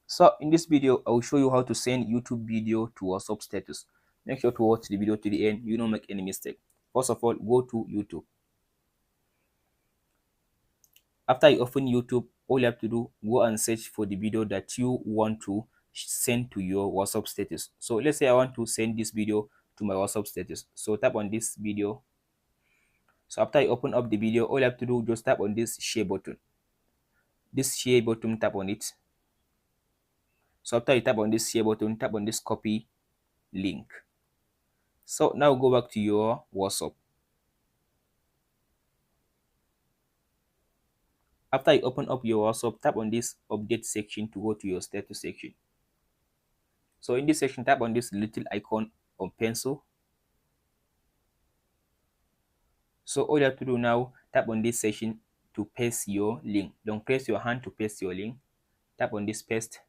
So in this video, I will show you how to send YouTube video to WhatsApp status. Make sure to watch the video to the end. You don't make any mistake. First of all, go to YouTube. After you open YouTube, all you have to do, go and search for the video that you want to send to your WhatsApp status. So let's say I want to send this video to my WhatsApp status. So tap on this video. So after you open up the video, all you have to do, just tap on this share button. This share button, tap on it. So after you tap on this share button, tap on this copy link. So now go back to your WhatsApp. After you open up your WhatsApp, tap on this update section to go to your status section. So in this section, tap on this little icon on pencil. So all you have to do now, tap on this section to paste your link. Don't press your hand to paste your link. Tap on this paste.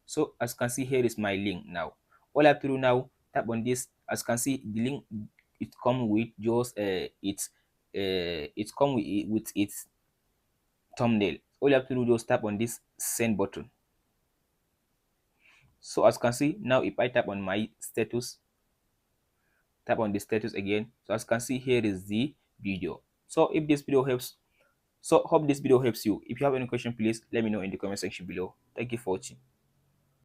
So as you can see, here is my link now. All I have to do now, tap on this. As you can see, the link, it come with just it's come with its thumbnail. All you have to do, just tap on this send button. So as you can see now, if I tap on my status, tap on the status again. So as you can see, here is the video. So if this video helps, so hope this video helps you. If you have any question, please let me know in the comment section below. Thank you for watching.